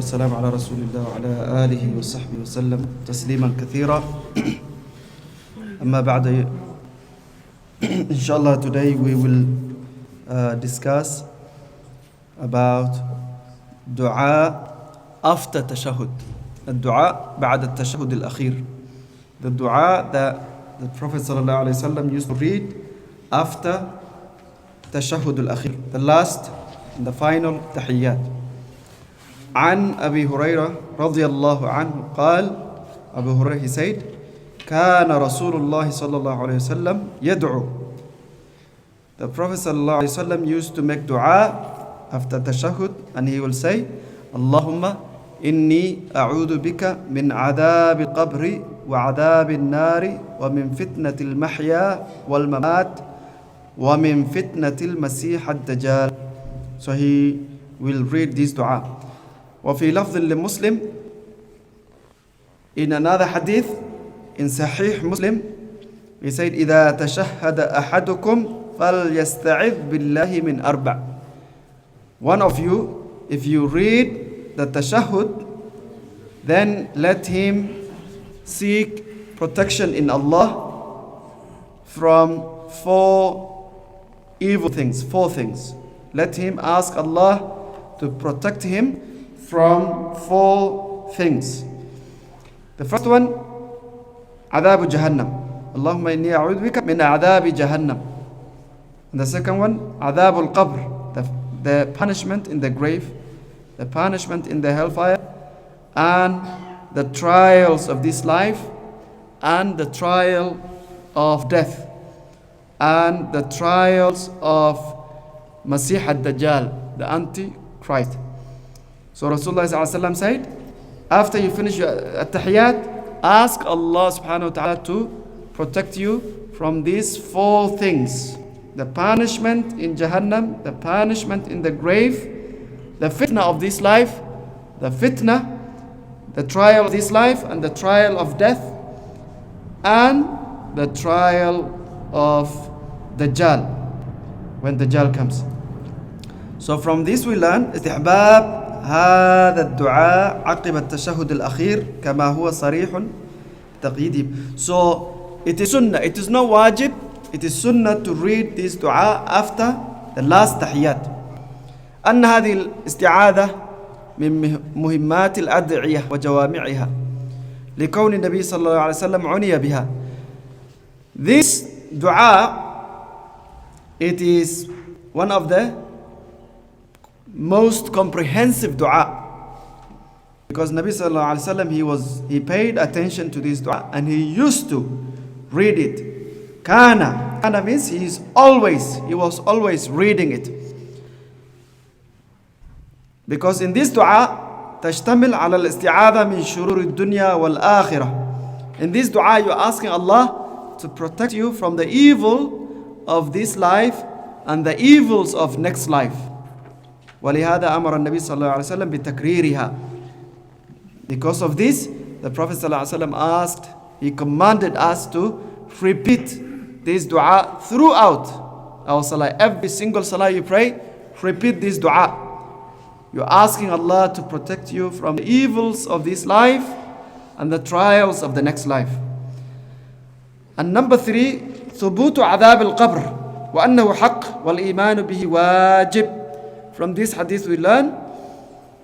والسلام على رسول الله وعلى آله وصحبه وسلم تسليما كثيرا. أما بعد, inshallah, today we will discuss about dua after tashahud. الدعاء بعد التشهد الأخير. The dua that the Prophet ﷺ used to read after tashahud al-akhir, the last and the final tahiyyat. عن أبي هريرة رضي الله عنه قال, Abu Hurairah, he said, كان رسول الله صلى الله عليه وسلم يدعو. The Prophet صلى الله عليه وسلم used to make dua after tashahud, and he will say, اللهم إني أعوذ بك من عذاب القبر وعذاب النار ومن فتنة المحيا والممات ومن فتنة المسيح الدجال. So he will read this dua. وفي لفظ لمسلم, in another hadith in Sahih Muslim, he said, إذا تشهد أحدكم فليستعذ بالله من أربع. One of you, if you read the tashahud, then let him seek protection in Allah from four evil things, four things. Let him ask Allah to protect him from four things. The first one, عذاب جهنم. اللهم إني أعوذ بك من عذاب جهنم. And the second one, عذاب القبر, the punishment in the grave, the punishment in the hellfire, and the trials of this life, and the trial of death, and the trials of Masih ad-Dajjal, the Antichrist. So Rasulullah ﷺ said, after you finish your at-Tahiyyat, ask Allah subhanahu wa ta'ala to protect you from these four things: the punishment in Jahannam, the punishment in the grave, the fitna of this life, the fitna, the trial of this life, and the trial of death, and the trial of Dajjal, when Dajjal comes. So from this we learn استحباب هذا الدعاء عقب التشهد الأخير كما هو صريح تقييده. So it is sunnah, it is not wajib, it is sunnah to read this dua after the last tahiyyat. أن هذه الاستعاذة من مهمات الأدعية وجوامعها لكون النبي صلى الله عليه وسلم عني بها. This dua, it is one of the most comprehensive dua, because Nabi sallallahu alaihi wasallam, he paid attention to this dua and he used to read it. Kana means he was always reading it, because in this dua تشتمل على الاستعاذة من شرور الدنيا والآخرة. In this dua you're asking Allah to protect you from the evil of this life and the evils of next life. ولهذا أمر النبي صلى الله عليه وسلم بتكريرها. Because of this, the Prophet صلى الله عليه وسلم he commanded us to repeat this dua throughout our salah. Every single salah you pray, repeat this dua. You're asking Allah to protect you from the evils of this life and the trials of the next life. And number 3, ثبوت عذاب القبر وأنه حق والإيمان به واجب. From this hadith we learn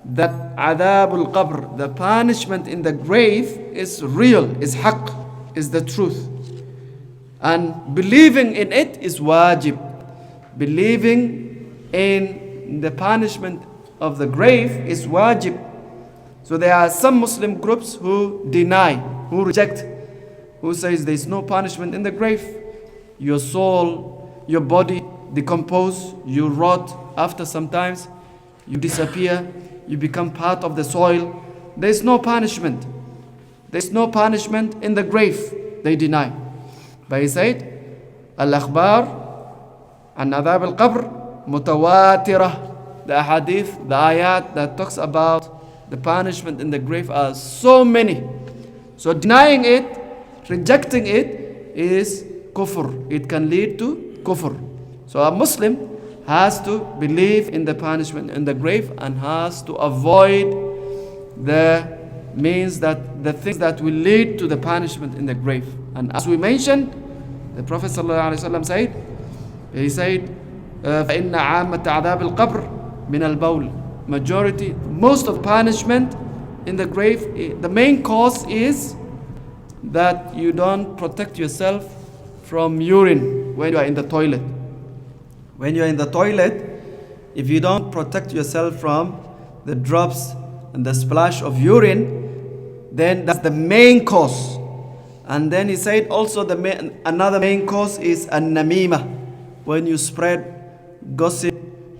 that adab al-qabr, the punishment in the grave, is real, is haqq, is the truth. And believing in it is wajib. Believing in the punishment of the grave is wajib. So there are some Muslim groups who deny, who reject, who says there is no punishment in the grave. Your soul, your body decompose, you rot, after some times you disappear, you become part of the soil. There is no punishment. There is no punishment in the grave, they deny. But he said, al-akhbar an adhab al-qabr mutawatirah. The hadith, the ayat that talks about the punishment in the grave are so many. So denying it, rejecting it is kufr. It can lead to kufr. So a Muslim has to believe in the punishment in the grave and has to avoid the things that will lead to the punishment in the grave. And as we mentioned, the Prophet ﷺ said, he said, فَإِنَّ عَامَّةَ عَذَابِ الْقَبْرِ مِنَ الْبَوْلِ most of punishment in the grave, the main cause is that you don't protect yourself from urine when you are in the toilet. When you are in the toilet, if you don't protect yourself from the drops and the splash of urine, then that's the main cause. And then he said also another main cause is an-namima, when you spread gossip,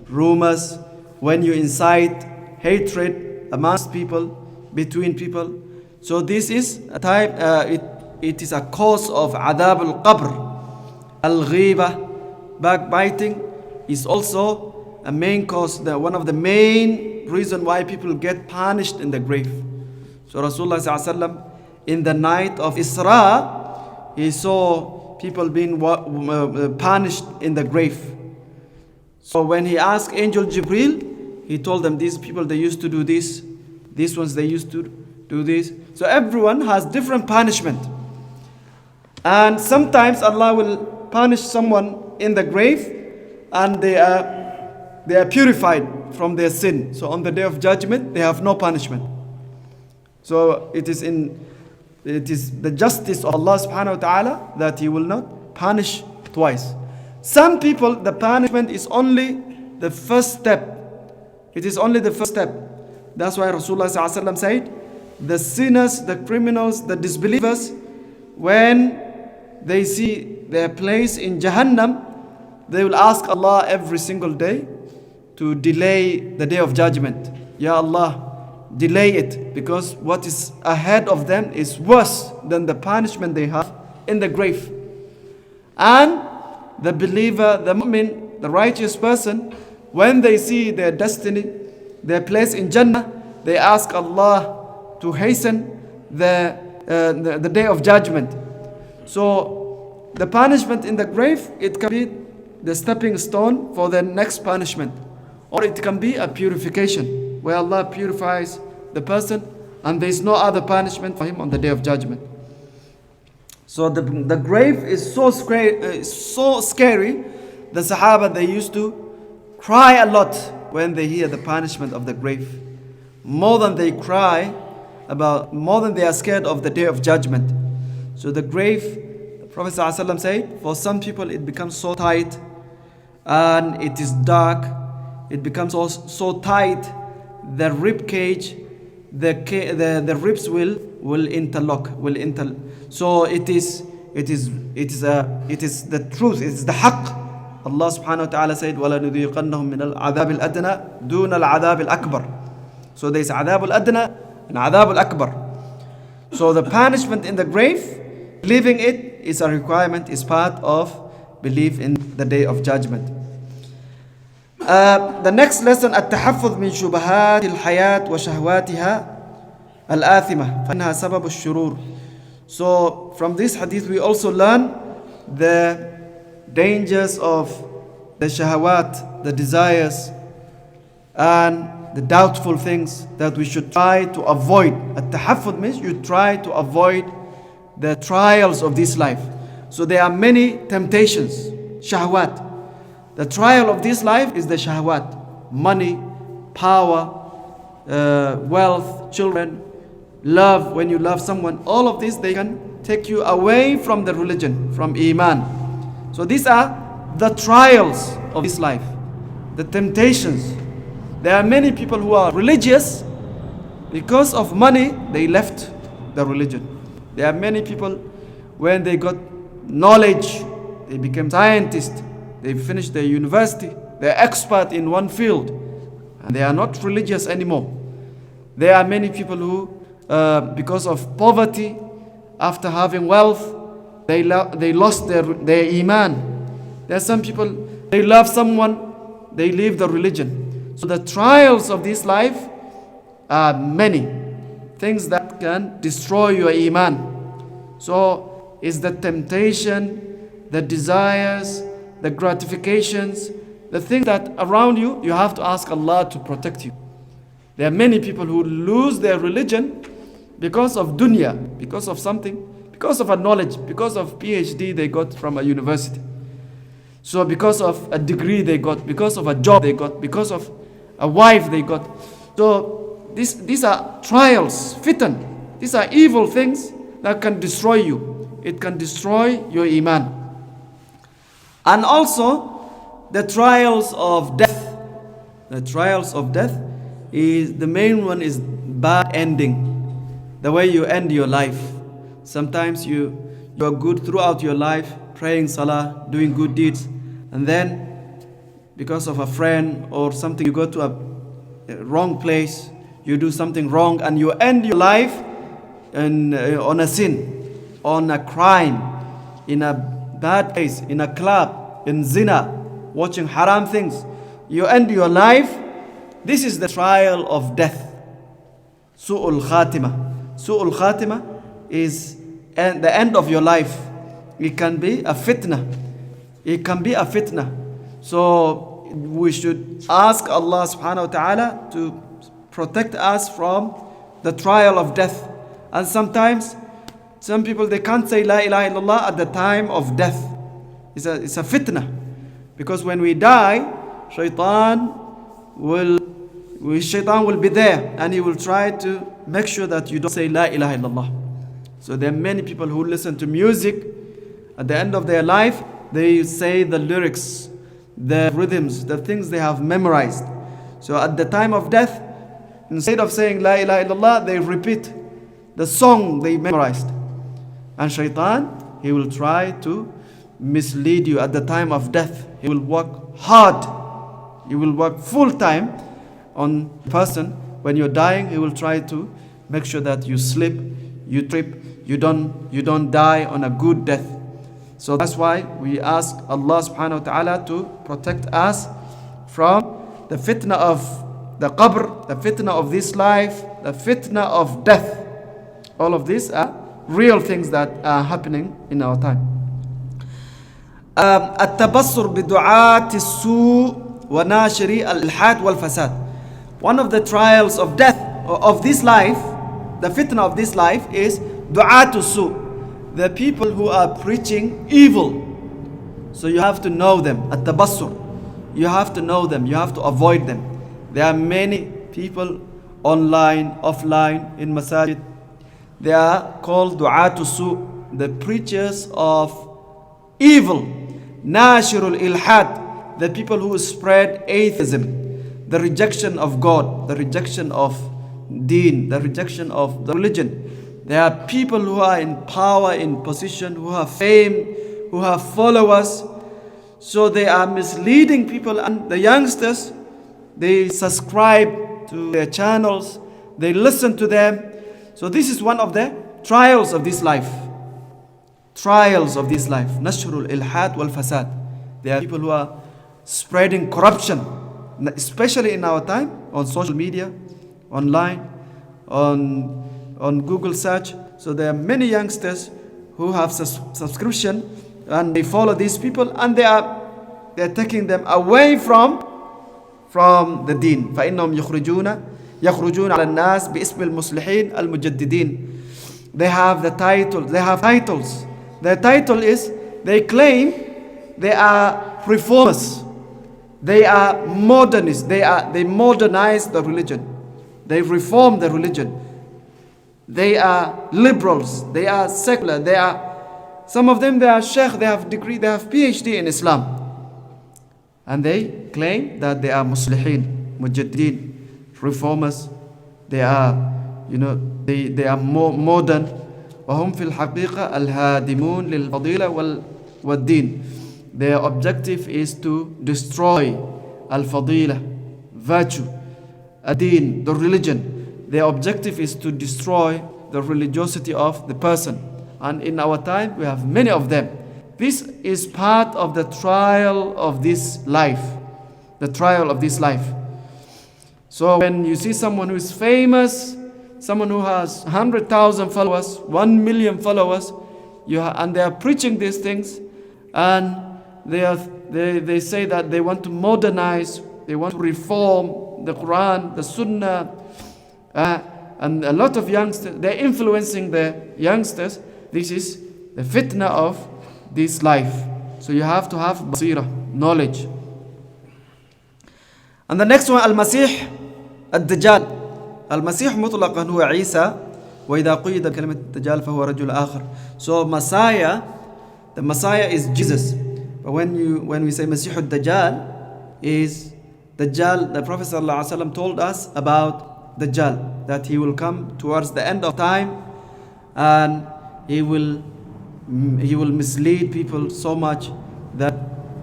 rumors, when you incite hatred amongst people, between people. So this is a type, it is a cause of adab al-qabr. Al-ghiba, backbiting, is also a main cause, one of the main reason why people get punished in the grave. So Rasulullah ﷺ, in the night of Isra, he saw people being punished in the grave. So when he asked Angel Jibril, he told them, these people, they used to do this, these ones, they used to do this. So everyone has different punishment. And sometimes Allah will punish someone in the grave and they are purified from their sin. So on the day of judgment, they have no punishment. So it is the justice of Allah subhanahu wa ta'ala that He will not punish twice. Some people, the punishment is only the first step. It is only the first step. That's why Rasulullah sallallahu alaihi wasallam said, the sinners, the criminals, the disbelievers, when they see their place in Jahannam, they will ask Allah every single day to delay the day of judgment. Ya Allah, delay it, because what is ahead of them is worse than the punishment they have in the grave. And the believer, the mu'min, the righteous person, when they see their destiny, their place in Jannah, they ask Allah to hasten the day of judgment. So the punishment in the grave, it can be the stepping stone for the next punishment, or it can be a purification where Allah purifies the person and there is no other punishment for him on the day of judgment. So the grave is so scary. The Sahaba, they used to cry a lot when they hear the punishment of the grave, more than they are scared of the day of judgment. So the grave, the Prophet ﷺ said, for some people it becomes so tight and it is dark. It becomes so tight, the rib cage, the ribs will interlock, So it is the truth. It is the haqq. Allah subhanahu wa ta'ala said, وَلَا نُذِيقَنَّهُم مِّنَ الْعَذَابِ الْأَدْنَى دُونَ الْعَذَابِ الْأَكْبَرِ. So there is adab al-adna and adab al-akbar. So the punishment in the grave, believing it is a requirement, is part of belief in the day of judgment. The next lesson, التحفظ من شبهات الحياة وشهواتها الآثمة فإنها سبب الشرور. So from this hadith we also learn the dangers of the shahawat, the desires, and the doubtful things that we should try to avoid. At-tahaffud means you try to avoid the trials of this life. So there are many temptations, shahwat. The trial of this life is the shahwat. Money, power, wealth, children, love, when you love someone. All of this, they can take you away from the religion, from iman. So these are the trials of this life, the temptations. There are many people who are religious. Because of money, they left the religion. There are many people, when they got knowledge, they became scientists. They finished their university. They're expert in one field. And they are not religious anymore. There are many people who, because of poverty, after having wealth, they lost their iman. There are some people, they love someone, they leave the religion. So the trials of this life are many. Things that can destroy your iman. So it's the temptation, the desires, the gratifications, the things that around you, you have to ask Allah to protect you. There are many people who lose their religion because of dunya, because of something, because of a knowledge, because of PhD they got from a university. So because of a degree they got, because of a job they got, because of a wife they got. So these are trials, fitan. These are evil things that can destroy you. It can destroy your iman. And also the trials of death. The trials of death is, the main one is bad ending. The way you end your life. Sometimes you are good throughout your life, praying salah, doing good deeds, and then because of a friend or something, you go to a wrong place, you do something wrong, and you end your life on a sin, on a crime, in a bad place, in a club, in zina, watching haram things. You end your life. This is the trial of death. Su'ul khatima. Su'ul khatima is the end of your life. It can be a fitna. It can be a fitna. So we should ask Allah subhanahu wa ta'ala to protect us from the trial of death. And sometimes some people, they can't say la ilaha illallah at the time of death. It's a fitna. Because when we die, shaitan will be there, and he will try to make sure that you don't say la ilaha illallah. So there are many people who listen to music. At the end of their life, they say the lyrics, the rhythms, the things they have memorized. So at the time of death, instead of saying la ilaha illallah, they repeat the song they memorized. And shaitan, he will try to mislead you at the time of death. He will work hard. He will work full time on person. When you're dying, he will try to make sure that you slip, you trip, you don't die on a good death. So that's why we ask Allah subhanahu wa ta'ala to protect us from the fitna of the qabr, the fitna of this life, the fitna of death. All of these are real things that are happening in our time. التبصر بدعاة السوء وناشري الإلحاد والفساد. One of the trials of death of this life, the fitna of this life, is du'at as-su', the people who are preaching evil. So you have to know them. At-tabassur, you have to know them, you have to avoid them. There are many people online, offline, in masajid. They are called du'at as-su', the preachers of evil. Nashirul ilhad, the people who spread atheism, the rejection of God, the rejection of deen, the rejection of the religion. There are people who are in power, in position, who have fame, who have followers. So they are misleading people, and the youngsters, they subscribe to their channels, they listen to them. So this is one of the trials of this life. Trials of this life. Nashrul ilhad wal fasad. There are people who are spreading corruption, especially in our time, on social media, online, on Google search. So there are many youngsters who have subscription, and they follow these people, and they're taking them away from the deen. فإنهم يخرجون على الناس باسم المصلحين المجددين. They have the title. They have titles. Their title is, they claim they are reformers. They are modernists. They modernize the religion. They reform the religion. They are liberals. They are secular. Some of them, they are sheikh. They have degree. They have PhD in Islam. And they claim that they are muslihin, mujaddidin, reformers. They are, they are more modern. وهم في الحقيقة الهادمون للفضيلة والدين. Their objective is to destroy al-fadila, virtue, ad-din, the religion. Their objective is to destroy the religiosity of the person. And in our time, we have many of them. This is part of the trial of this life. The trial of this life. So when you see someone who is famous, someone who has 100,000 followers, 1 million followers, and they are preaching these things, and they say that they want to modernize, they want to reform the Quran, the Sunnah, and a lot of youngsters, they're influencing the youngsters. This is the fitna of this life. So you have to have basira, knowledge. And the next one, al-Masih ad-Dajjal. Al-Masih mutlaqan huwa Isa, wa idha quyida kalimat ad-Dajjal fahuwa rajul akhar. So Messiah, the Messiah is Jesus. But when we say Masih ad-Dajjal, is Dajjal, the Prophet ﷺ told us about Dajjal, that he will come towards the end of time, and he will mislead people so much that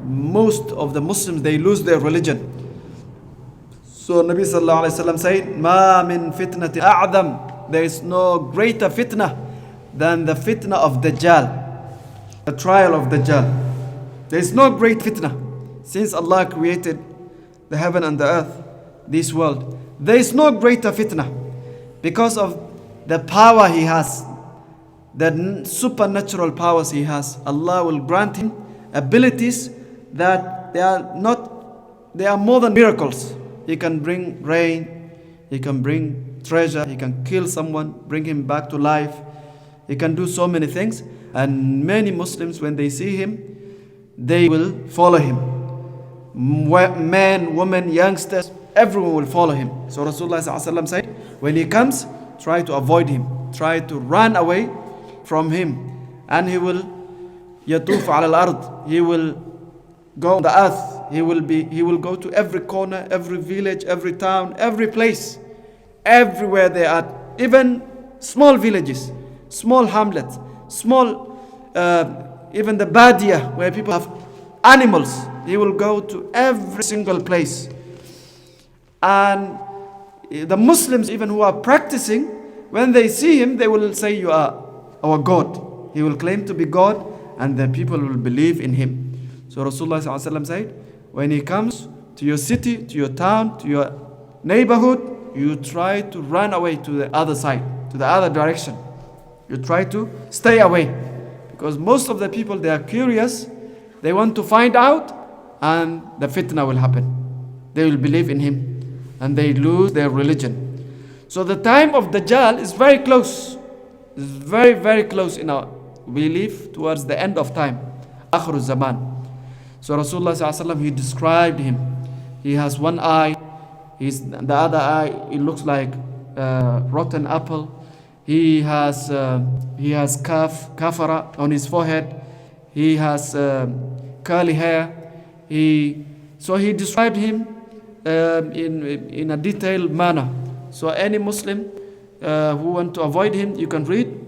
most of the Muslims, they lose their religion. So Nabi sallallahu alayhi wa sallam said, "Ma min fitnati a'dam." There is no greater fitna than the fitna of Dajjal, the trial of Dajjal. There is no great fitna since Allah created the heaven and the earth, this world. There is no greater fitna because of the power he has, the supernatural powers he has. Allah will grant him abilities that they are more than miracles. He can bring rain, he can bring treasure, he can kill someone, bring him back to life. He can do so many things, and many Muslims, when they see him, they will follow him. Men, women, youngsters, everyone will follow him. So Rasulullah ﷺ said, when he comes, try to avoid him, try to run away from him, and he will yatuf ala al-ard, he will go on the earth, he will go to every corner, every village, every town, every place, everywhere they are, even small villages, small hamlets, small even the badia where people have animals, he will go to every single place. And the Muslims, even who are practicing, when they see him, they will say, "You are our God." He will claim to be God, and the people will believe in him. So Rasulullah ﷺ said, when he comes to your city, to your town, to your neighborhood, you try to run away to the other side, to the other direction. You try to stay away, because most of the people, they are curious, they want to find out, and the fitna will happen. They will believe in him, and they lose their religion. So the time of Dajjal is very close. It's very, very close in our belief, towards the end of time, Akhir Zaman. So Rasulullah ﷺ, he described him. He has one eye, the other eye, it looks like rotten apple. He has kafara on his forehead. He has curly hair. So he described him in a detailed manner. So any Muslim who want to avoid him, you can read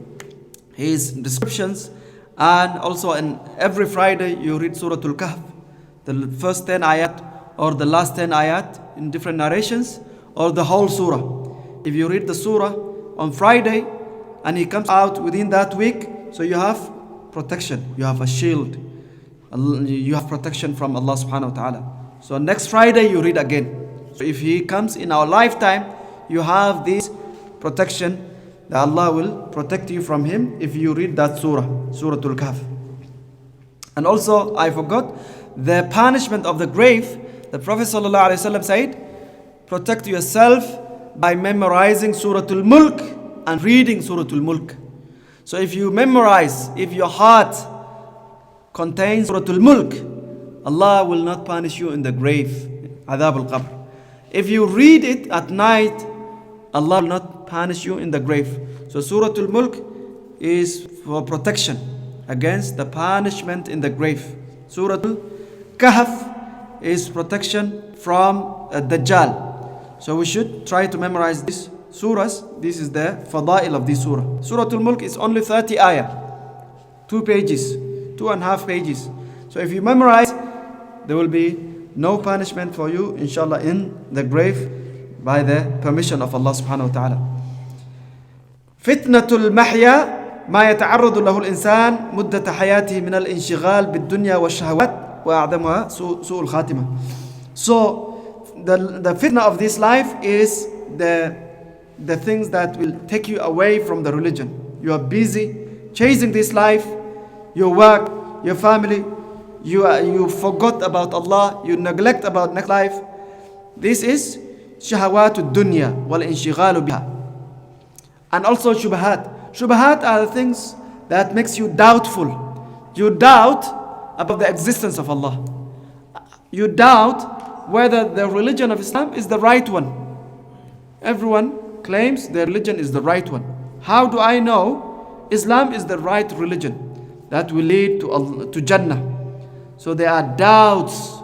his descriptions. And also in every Friday you read Surah Al-Kahf, the first 10 ayat or the last 10 ayat in different narrations, or the whole surah. If you read the surah on Friday and he comes out within that week, so you have protection, you have a shield, you have protection from Allah subhanahu wa ta'ala. So next Friday you read again. So if he comes in our lifetime, you have this protection, that Allah will protect you from him if you read that surah, Surah Al-Kahf. And also, I forgot, the punishment of the grave, the Prophet ﷺ said, protect yourself by memorizing Surah Al-Mulk and reading Surah Al-Mulk. So if you memorize, if your heart contains Surah Al-Mulk, Allah will not punish you in the grave, Adab al-Qabr. If you read it at night, Allah will not punish you in the grave. So Surah Al-Mulk is for protection against the punishment in the grave. Surah Al-Kahf is protection from Dajjal. So we should try to memorize these surahs. This is the fada'il of this surah. Surah Al-Mulk is only 30 ayah, 2 pages, 2.5 pages. So if you memorize, there will be no punishment for you, inshallah, in the grave, by the permission of Allah subhanahu wa ta'ala. فتنة المحيا ما يتعرض له الإنسان مدة حياته من الانشغال بالدنيا والشهوات وأعظمها سوء الخاتمة. So the fitna of this life is the things that will take you away from the religion. You are busy chasing this life, your work, your family, you forgot about Allah, you neglect about next life. This is shahawatu dunya wal inshigalu biha. And also shubahat. Shubahat are the things that makes you doubtful. You doubt about the existence of Allah. You doubt whether the religion of Islam is the right one. Everyone claims their religion is the right one. How do I know Islam is the right religion that will lead to Jannah? So there are doubts.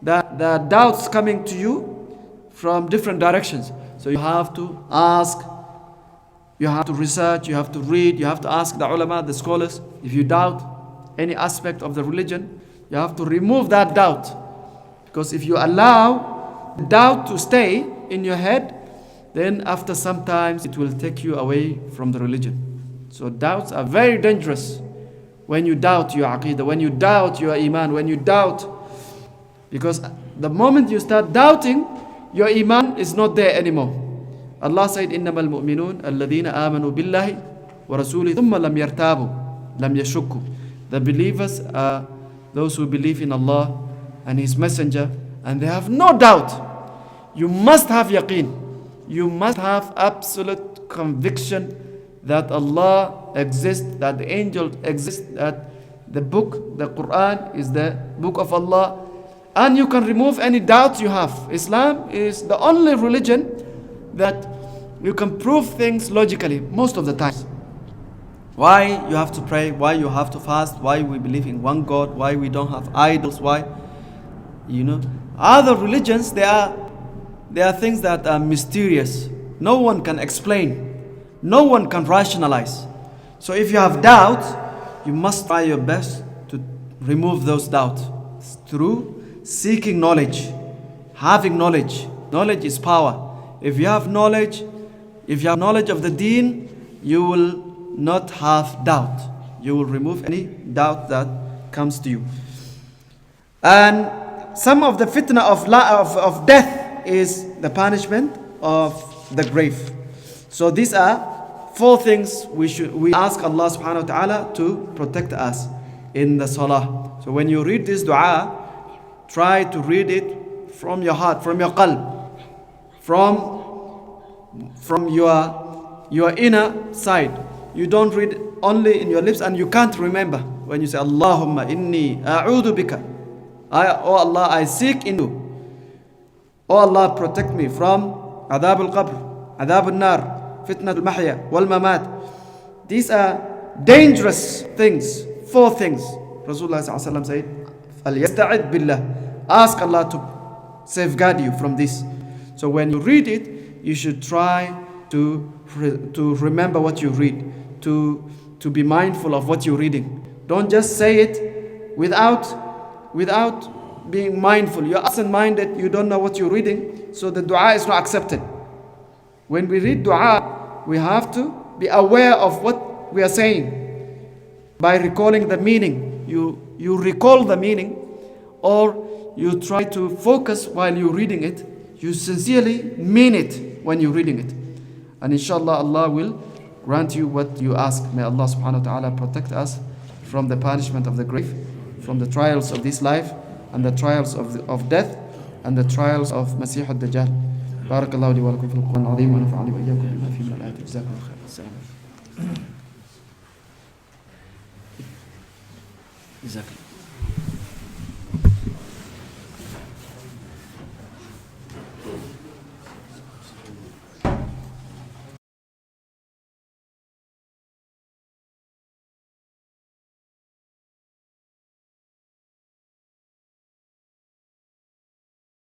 There are doubts coming to you from different directions. So you have to ask, you have to research, you have to read, you have to ask the ulama, the scholars. If you doubt any aspect of the religion, you have to remove that doubt. Because if you allow doubt to stay in your head, then after some time it will take you away from the religion. So doubts are very dangerous. When you doubt your aqidah, when you doubt your iman, when you doubt, because the moment you start doubting, your iman is not there anymore. Allah said, إِنَّمَا الْمُؤْمِنُونَ الَّذِينَ آمَنُوا بِاللَّهِ وَرَسُولِهِ ثُمَّ لَمْ يَرْتَابُوا لَمْ يَشُكُّوا. The believers are those who believe in Allah and His Messenger, and they have no doubt. You must have yaqeen. You must have absolute conviction that Allah exists, that the angels exist, that the book, the Quran, is the book of Allah. And you can remove any doubts you have. Islam is the only religion that you can prove things logically most of the time. Why you have to pray, why you have to fast, why we believe in one God, why we don't have idols, why, other religions, there are things that are mysterious. No one can explain. No one can rationalize. So if you have doubts, you must try your best to remove those doubts through seeking knowledge, having knowledge. Knowledge is power. If you have knowledge of the deen, you will not have doubt. You will remove any doubt that comes to you. And some of the fitna of death is the punishment of the grave. So these are 4 things we ask Allah subhanahu wa ta'ala to protect us in the salah. So when you read this dua, try to read it from your heart, from your qalb, from your inner side. You don't read only in your lips and you can't remember. When you say Allahumma inni a'udhu bika, oh Allah, I seek in you. Oh Allah, protect me from adab al-qabr, adab al-nar, fitnat al-mahya wal-mamat. These are dangerous things. 4 things. Rasulullah sallallahu said, "Al-yasta'id billah." Ask Allah to safeguard you from this. So when you read it, you should try to remember what you read, to be mindful of what you're reading. Don't just say it without being mindful. You're absent-minded, you don't know what you're reading, so the dua is not accepted. When we read dua, we have to be aware of what we are saying. By recalling the meaning, you recall the meaning, or you try to focus while you're reading it. You sincerely mean it when you're reading it. And inshallah, Allah will grant you what you ask. May Allah subhanahu wa ta'ala protect us from the punishment of the grave, from the trials of this life, and the trials of death, and the trials of Masih al-Dajjal. Barakallahu li wa lakum fil Qur'an al-azim wa nafa'ani wa iyyakum bima fihi min al-ayati. Jazakumullahu khairan. Assalamu alaikum. Jazakallah.